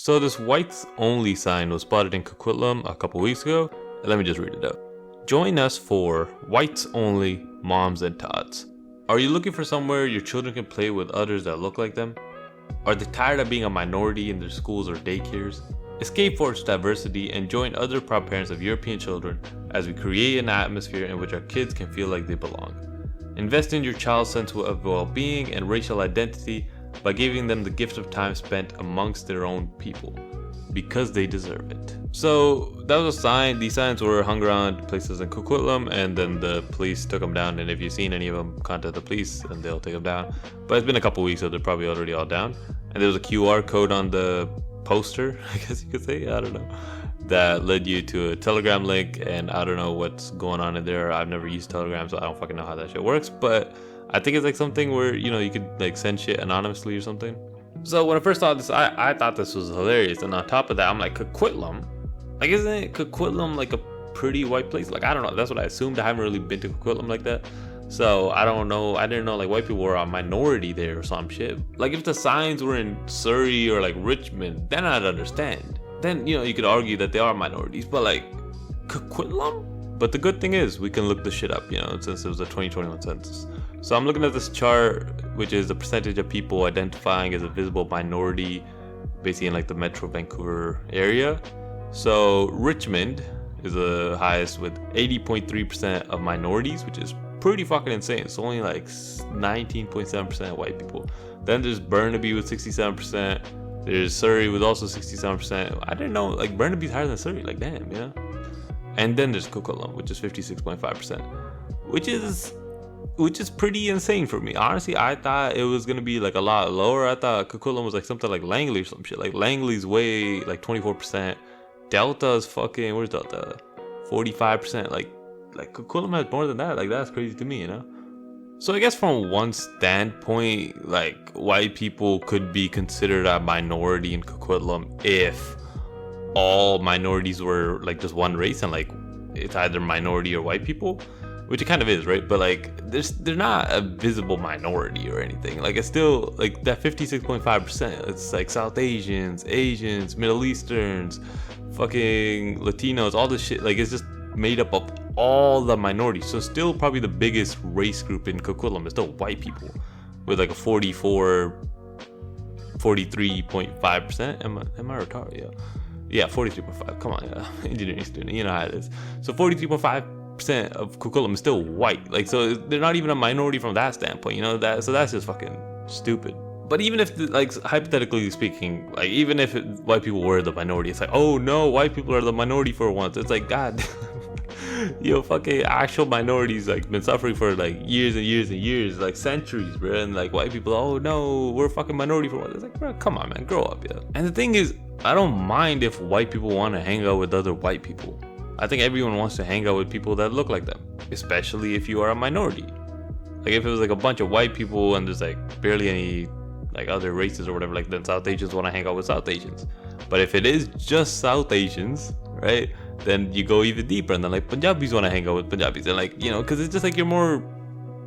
So this whites only sign was spotted in Coquitlam a couple weeks ago. Let me just read it out. Join us for whites only moms and tots. Are you looking for somewhere your children can play with others that look like them? Are they tired of being a minority in their schools or daycares? Escape forced diversity and join other proud parents of European children as we create an atmosphere in which our kids can feel like they belong. Invest in your child's sense of well-being and racial identity by giving them the gift of time spent amongst their own people, because they deserve it. So that was a sign. These signs were hung around places in Coquitlam, and then the police took them down. And if you've seen any of them, contact the police and they'll take them down. But it's been a couple weeks, so they're probably already all down. And there was a QR code on the poster, I guess you could say, I don't know, that led you to a Telegram link, and I don't know what's going on in there. I've never used Telegram, so I don't fucking know how that shit works, but I think it's like something where, you know, you could like send shit anonymously or something. So when I first saw this, I thought this was hilarious, and on top of that, I'm like, Coquitlam? Like, isn't Coquitlam like a pretty white place? Like, I don't know, that's what I assumed. I haven't really been to Coquitlam like that, so I don't know. I didn't know like white people were a minority there or some shit. Like, if the signs were in Surrey or like Richmond, then I'd understand. Then, you know, you could argue that they are minorities, but like Coquitlam? But the good thing is we can look this shit up, you know, since it was a 2021 census. So I'm looking at this chart, which is the percentage of people identifying as a visible minority, basically in like the Metro Vancouver area. So Richmond is the highest with 80.3% of minorities, which is pretty fucking insane. It's only like 19.7% white people. Then there's Burnaby with 67%. There's Surrey with also 67%. I didn't know, like, Burnaby's higher than Surrey. Like, damn, you know? And then there's Coquitlam, which is 56.5%, which is pretty insane for me. Honestly, I thought it was gonna be like a lot lower. I thought Coquitlam was like something like Langley or some shit. Like, Langley's way like 24%. Delta's fucking, where's Delta? 45%. Like Coquitlam has more than that. Like, that's crazy to me, you know? So I guess from one standpoint, like, white people could be considered a minority in Coquitlam if all minorities were like just one race and like it's either minority or white people, which it kind of is, right? But like they're not a visible minority or anything. Like, it's still like that 56.5%. It's like South Asians, Middle Easterns, fucking Latinos, all this shit. Like, it's just made up of all the minorities. So still probably the biggest race group in Coquitlam is still white people with like a 43.5%. Am I retarded? Yeah, 43.5. Come on, yeah. Engineering student, you know how it is. So 43.5% of Coquitlam is still white. Like, so they're not even a minority from that standpoint, you know? So that's just fucking stupid. But even if, like, hypothetically speaking, like, even if white people were the minority, it's like, oh no, white people are the minority for once. It's like, God, yo, fucking actual minorities like been suffering for like years and years and years, like centuries, bro. And like white people, oh no, we're a fucking minority for once. It's like, bro, come on, man, grow up, yeah. And the thing is, I don't mind if white people want to hang out with other white people. I think everyone wants to hang out with people that look like them, especially if you are a minority. Like, if it was like a bunch of white people and there's like barely any like other races or whatever, like, then South Asians want to hang out with South Asians. But if it is just South Asians, right, then you go even deeper, and then like Punjabis want to hang out with Punjabis, and like, you know, because it's just like you're more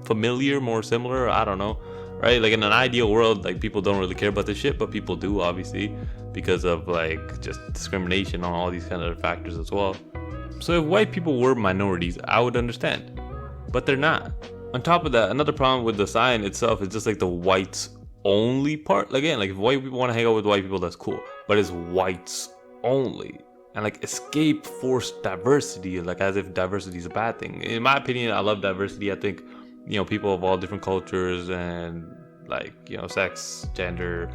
familiar, more similar, I don't know, right? Like, in an ideal world, like, people don't really care about this shit, but people do, obviously, because of like just discrimination on all these kind of factors as well. So if white people were minorities, I would understand, but they're not. On top of that, another problem with the sign itself is just like the whites only part. Again, like, if white people want to hang out with white people, that's cool, but it's whites only. And like, escape forced diversity, like as if diversity is a bad thing. In my opinion, I love diversity. I think, you know, people of all different cultures and like, you know, sex, gender,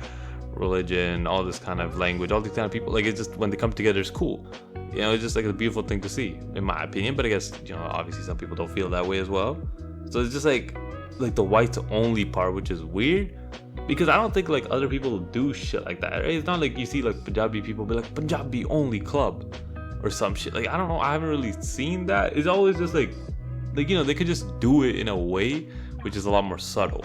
religion, all this kind of language, all these kind of people, like, it's just, when they come together, it's cool. You know, it's just like a beautiful thing to see, in my opinion. But I guess, you know, obviously some people don't feel that way as well. So it's just like the whites only part, which is weird, because I don't think like other people do shit like that, right? It's not like you see like Punjabi people be like Punjabi only club or some shit. Like, I don't know, I haven't really seen that. It's always just like, you know, they could just do it in a way which is a lot more subtle.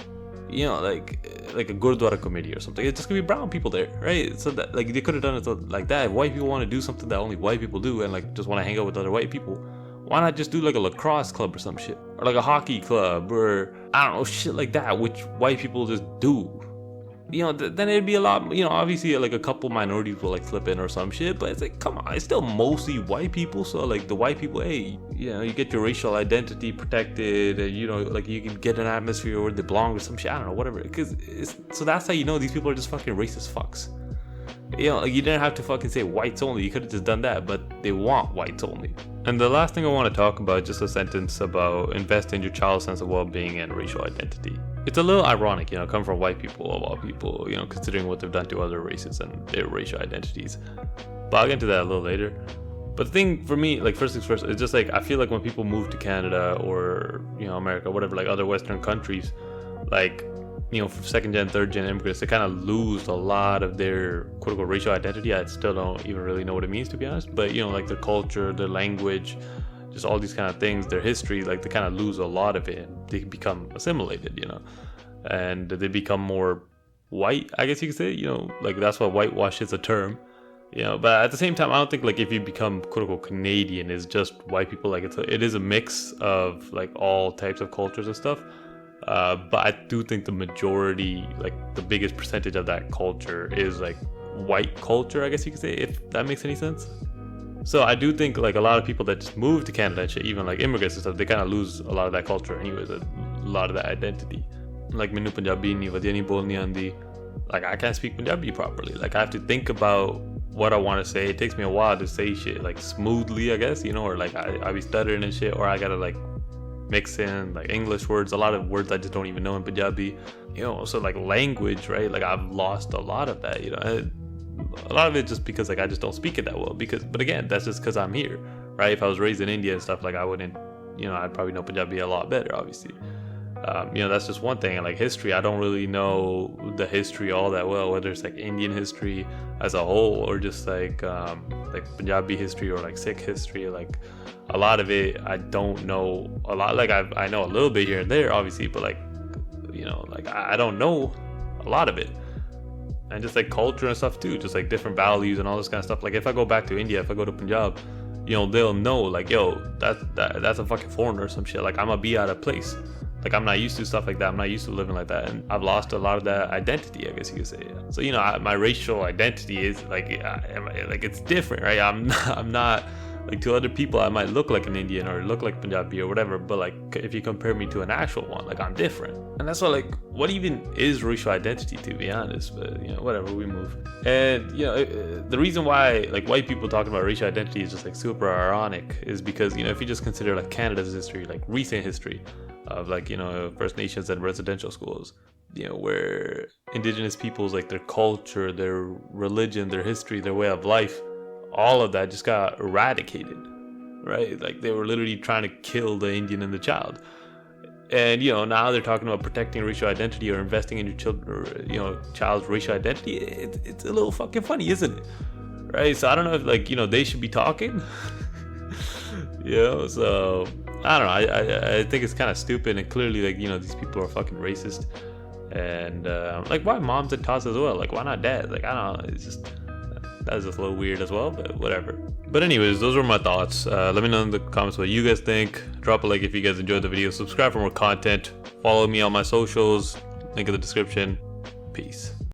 You know, like a Gurdwara committee or something. It's just gonna be brown people there, right? So that, like, they could have done it like that. If white people want to do something that only white people do and like just want to hang out with other white people, why not just do like a lacrosse club or some shit, or like a hockey club, or I don't know, shit like that, which white people just do. then it'd be a lot, obviously like a couple minorities will like slip in or some shit, but it's like, come on, it's still mostly white people. So like the white people, hey, you get your racial identity protected, and like you can get an atmosphere where they belong or some shit, I don't know, whatever. So that's how these people are just fucking racist fucks. Like you didn't have to fucking say whites only. You could have just done that, but they want whites only. And the last thing I want to talk about is just a sentence about invest in your child's sense of well-being and racial identity. It's a little ironic, coming from white people of all people, considering what they've done to other races and their racial identities. But I'll get into that a little later. But the thing for me, like first things first, it's just like I feel like when people move to Canada or America, whatever, like other Western countries, like second gen, third gen immigrants, they kind of lose a lot of their quote unquote racial identity. I still don't even really know what it means, to be honest, but like their culture, their language, just all these kind of things, their history, like they kind of lose a lot of it and they become assimilated, and they become more white, I guess you could say, like that's why whitewash is a term, but at the same time, I don't think like if you become quote unquote Canadian is just white people, like it is a mix of like all types of cultures and stuff. But I do think the majority, like the biggest percentage of that culture is like white culture, I guess you could say, if that makes any sense. So I do think like a lot of people that just move to Canada and shit, even like immigrants and stuff, they kind of lose a lot of that culture anyways, a lot of that identity. Like menu Punjabi nahi vadiya nahi bolni aandi. Like I can't speak Punjabi properly. Like I have to think about what I want to say. It takes me a while to say shit like smoothly, I guess, or like I be stuttering and shit, or I gotta like mix in like English words, a lot of words I just don't even know in Punjabi, so like language, right? Like I've lost a lot of that, a lot of it just because like I just don't speak it that well, but again, that's just because I'm here, right? If I was raised in India and stuff, like I wouldn't, I'd probably know Punjabi a lot better, obviously. That's just one thing. And like history, I don't really know the history all that well, whether it's like Indian history as a whole or just like Punjabi history or like Sikh history. Like a lot of it I don't know a lot. Like I know a little bit here and there, obviously, but like like I don't know a lot of it. And just like culture and stuff too, just like different values and all this kind of stuff. Like if I go back to India, if I go to Punjab, they'll know like, yo, that's a fucking foreigner or some shit. Like I'm gonna be out of place. Like I'm not used to stuff like that. I'm not used to living like that, and I've lost a lot of that identity, I guess you could say. Yeah. So my racial identity is like it's different, right? I'm not like to other people. I might look like an Indian or look like Punjabi or whatever, but like if you compare me to an actual one, like I'm different. And that's why like what even is racial identity, to be honest? But whatever, we move. And the reason why like white people talking about racial identity is just like super ironic is because if you just consider like Canada's history, like recent history of like First Nations and residential schools, where indigenous peoples, like their culture, their religion, their history, their way of life, all of that just got eradicated, right? Like they were literally trying to kill the Indian and the child. And now they're talking about protecting racial identity or investing in your children, child's racial identity. It's a little fucking funny, isn't it? Right? So I don't know if like they should be talking. So I don't know. I think it's kind of stupid, and clearly like these people are fucking racist. And like why moms and tots as well? Like why not dads? Like I don't know. It's just that's just a little weird as well, but whatever. But anyways, those were my thoughts. Let me know in the comments what you guys think. Drop a like if you guys enjoyed the video. Subscribe for more content. Follow me on my socials. Link in the description. Peace.